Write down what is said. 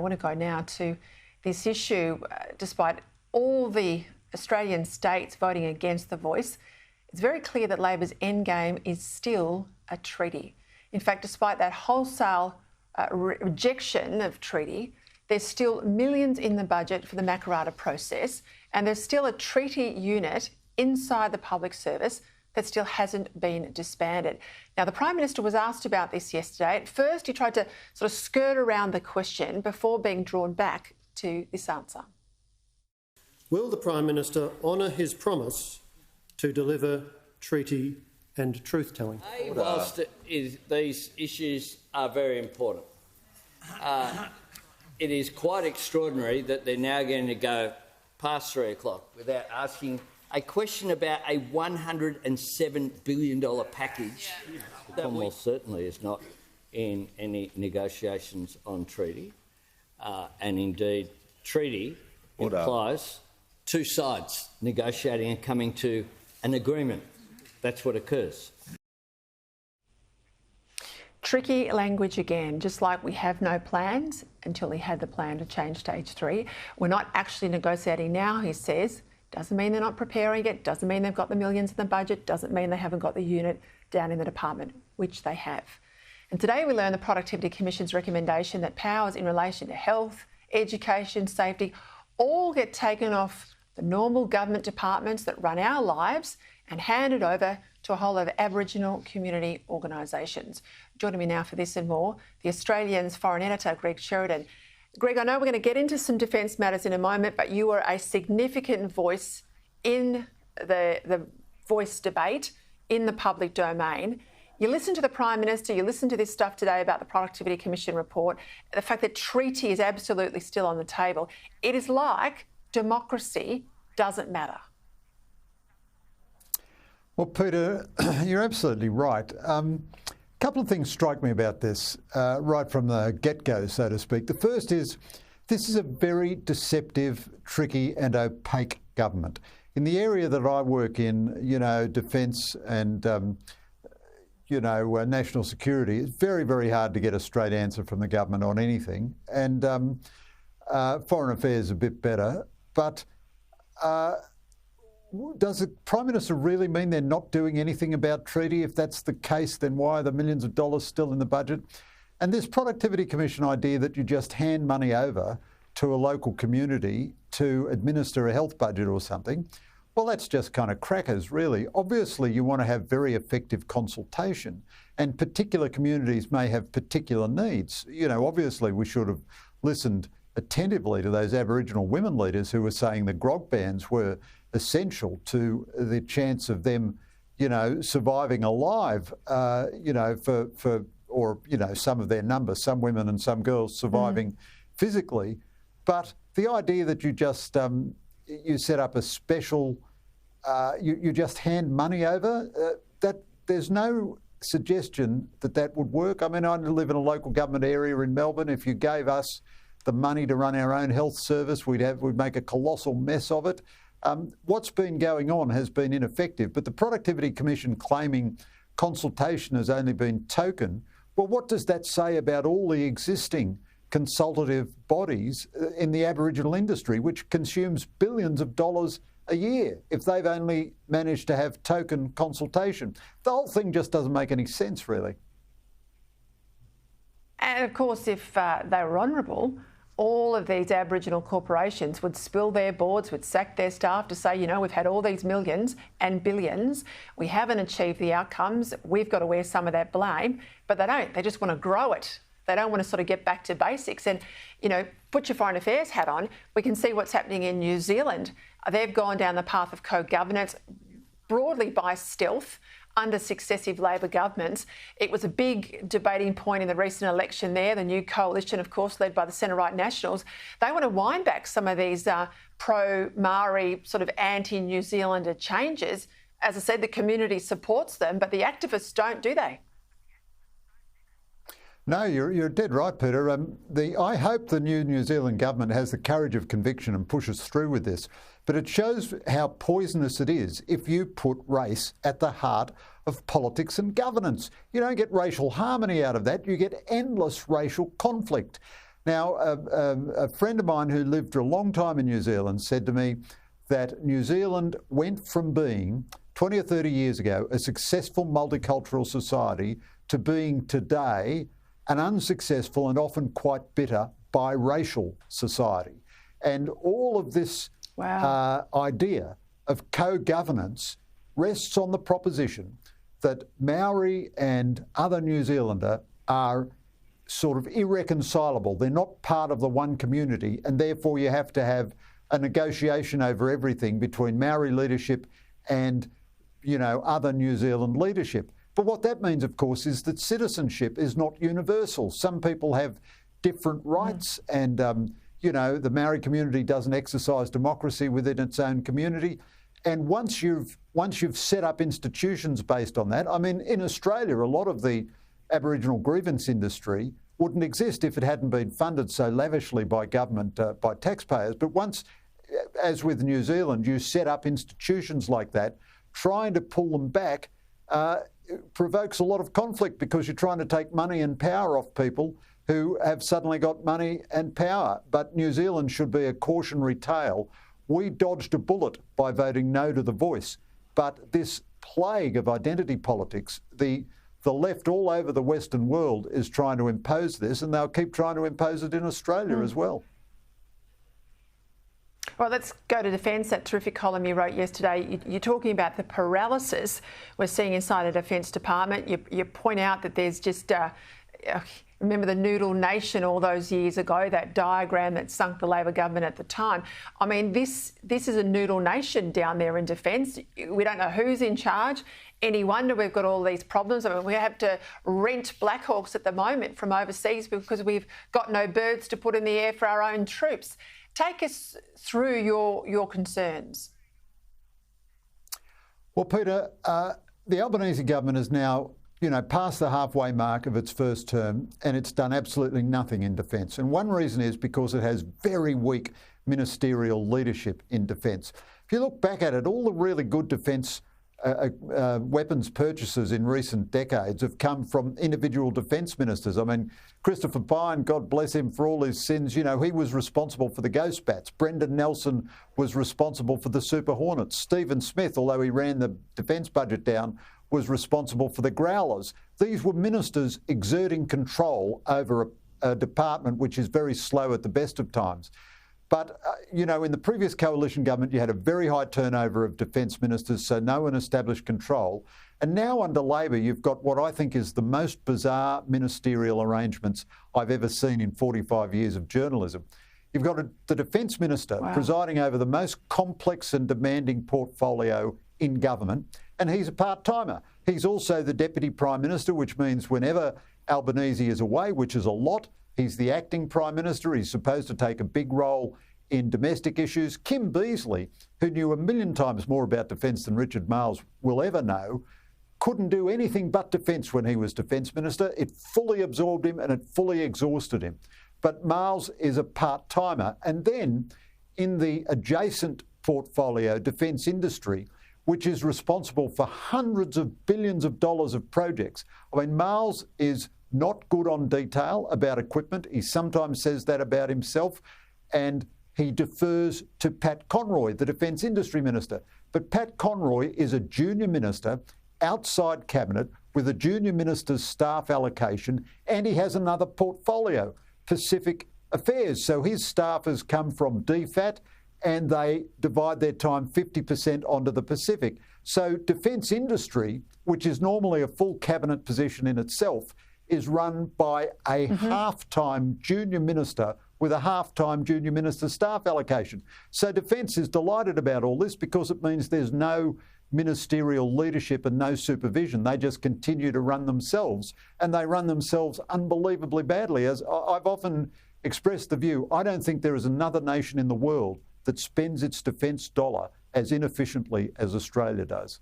want to go now to this issue. Despite all the Australian states voting against the voice, it's very clear that Labor's endgame is still a treaty. In fact, despite that wholesale rejection of treaty, there's still millions in the budget for the Makarrata process, and there's still a treaty unit inside the public service that still hasn't been disbanded. Now, the Prime Minister was asked about this yesterday. At first, he tried to sort of skirt around the question before being drawn back to this answer. Will the Prime Minister honour his promise to deliver treaty and truth-telling? Whilst these issues are very important, it is quite extraordinary that they're now going to go past 3 o'clock without asking a question about a $107 billion package. The Commonwealth certainly is not in any negotiations on treaty, and indeed treaty implies two sides negotiating and coming to an agreement. That's what occurs. Tricky language again, just like we have no plans until he had the plan to change stage 3. We're not actually negotiating now, he says. Doesn't mean they're not preparing it, doesn't mean they've got the millions in the budget, doesn't mean they haven't got the unit down in the department, which they have. And today we learned the Productivity Commission's recommendation that powers in relation to health, education, safety, all get taken off the normal government departments that run our lives and handed over to a whole lot of Aboriginal community organisations. Joining me now for this and more, the Australian's foreign editor, Greg Sheridan. Greg, I know we're going to get into some defence matters in a moment, but you were a significant voice in the voice debate in the public domain. You listened to the Prime Minister, you listened to this stuff today about the Productivity Commission report, the fact that treaty is absolutely still on the table. It is like democracy doesn't matter. Well, Peter, you're absolutely right. A couple of things strike me about this right from the get-go, so to speak. The first is this is a very deceptive, tricky and opaque government. In the area that I work in, you know, defence and, national security, it's very, very hard to get a straight answer from the government on anything. And foreign affairs a bit better. But does the Prime Minister really mean they're not doing anything about treaty? If that's the case, then why are the millions of dollars still in the budget? And this Productivity Commission idea that you just hand money over to a local community to administer a health budget or something, well, that's just kind of crackers, really. Obviously, you want to have very effective consultation, and particular communities may have particular needs. You know, obviously, we should have listened attentively to those Aboriginal women leaders who were saying the grog bans were essential to the chance of them, surviving alive, some of their numbers, some women and some girls surviving physically. But the idea that you just, you set up a special, you just hand money over, that there's no suggestion that that would work. I mean, I live in a local government area in Melbourne. If you gave us the money to run our own health service, we'd make a colossal mess of it. What's been going on has been ineffective, but the Productivity Commission claiming consultation has only been token. Well, what does that say about all the existing consultative bodies in the Aboriginal industry, which consumes billions of dollars a year, if they've only managed to have token consultation? The whole thing just doesn't make any sense, really. And of course, if they were honourable, all of these Aboriginal corporations would spill their boards, would sack their staff to say, we've had all these millions and billions, we haven't achieved the outcomes, we've got to wear some of that blame. But they don't. They just want to grow it. They don't want to sort of get back to basics. And, put your foreign affairs hat on, we can see what's happening in New Zealand. They've gone down the path of co-governance broadly by stealth under successive Labor governments. It was a big debating point in the recent election there. The new coalition, of course, led by the centre-right Nationals, they want to wind back some of these pro-Maori sort of anti-New Zealander changes. As I said, the community supports them, but the activists don't, do they? No, you're dead right, Peter. I hope the New Zealand government has the courage of conviction and pushes through with this. But it shows how poisonous it is if you put race at the heart of politics and governance. You don't get racial harmony out of that. You get endless racial conflict. Now, a friend of mine who lived for a long time in New Zealand said to me that New Zealand went from being 20 or 30 years ago a successful multicultural society to being today an unsuccessful and often quite bitter biracial society. And all of this idea of co-governance rests on the proposition that Maori and other New Zealander are sort of irreconcilable. They're not part of the one community, and therefore you have to have a negotiation over everything between Maori leadership and, you know, other New Zealand leadership. But what that means, of course, is that citizenship is not universal. Some people have different rights, and you know, the Maori community doesn't exercise democracy within its own community. And once you've set up institutions based on that, I mean, in Australia, a lot of the Aboriginal grievance industry wouldn't exist if it hadn't been funded so lavishly by government, by taxpayers. But once, as with New Zealand, you set up institutions like that, trying to pull them back provokes a lot of conflict, because you're trying to take money and power off people who have suddenly got money and power. But New Zealand should be a cautionary tale. We dodged a bullet by voting no to the voice. But this plague of identity politics, the left all over the Western world is trying to impose this, and they'll keep trying to impose it in Australia as well. Well, let's go to defence. That terrific column you wrote yesterday, you're talking about the paralysis we're seeing inside the Defence Department. You point out that there's just, remember the Noodle Nation all those years ago, that diagram that sunk the Labor government at the time. I mean, this is a Noodle Nation down there in defence. We don't know who's in charge. Any wonder we've got all these problems? I mean, we have to rent Black Hawks at the moment from overseas because we've got no birds to put in the air for our own troops. Take us through your concerns. Well, Peter, the Albanese government is now, you know, past the halfway mark of its first term, and it's done absolutely nothing in defence. And one reason is because it has very weak ministerial leadership in defence. If you look back at it, all the really good defence weapons purchases in recent decades have come from individual defence ministers. I mean, Christopher Pyne, God bless him for all his sins, you know, he was responsible for the Ghost Bats. Brendan Nelson was responsible for the Super Hornets. Stephen Smith, although he ran the defence budget down, was responsible for the Growlers. These were ministers exerting control over a department which is very slow at the best of times. But, you know, in the previous coalition government, you had a very high turnover of defence ministers, so no one established control. And now under Labor, you've got what I think is the most bizarre ministerial arrangements I've ever seen in 45 years of journalism. You've got the Defence Minister presiding over the most complex and demanding portfolio in government, and he's a part-timer. He's also the Deputy Prime Minister, which means whenever Albanese is away, which is a lot, he's the acting Prime Minister. He's supposed to take a big role in domestic issues. Kim Beazley, who knew a million times more about defence than Richard Marles will ever know, couldn't do anything but defence when he was Defence Minister. It fully absorbed him and it fully exhausted him. But Marles is a part-timer. And then in the adjacent portfolio, defence industry, which is responsible for hundreds of billions of dollars of projects. I mean, Marles is not good on detail about equipment. He sometimes says that about himself, and he defers to Pat Conroy, the Defence Industry Minister. But Pat Conroy is a junior minister outside Cabinet with a junior minister's staff allocation, and he has another portfolio, Pacific Affairs. So his staff has come from DFAT, and they divide their time 50% onto the Pacific. So defence industry, which is normally a full Cabinet position in itself, is run by a half-time junior minister with a half-time junior minister staff allocation. So Defence is delighted about all this because it means there's no ministerial leadership and no supervision. They just continue to run themselves, and they run themselves unbelievably badly. As I've often expressed the view, I don't think there is another nation in the world that spends its defence dollar as inefficiently as Australia does.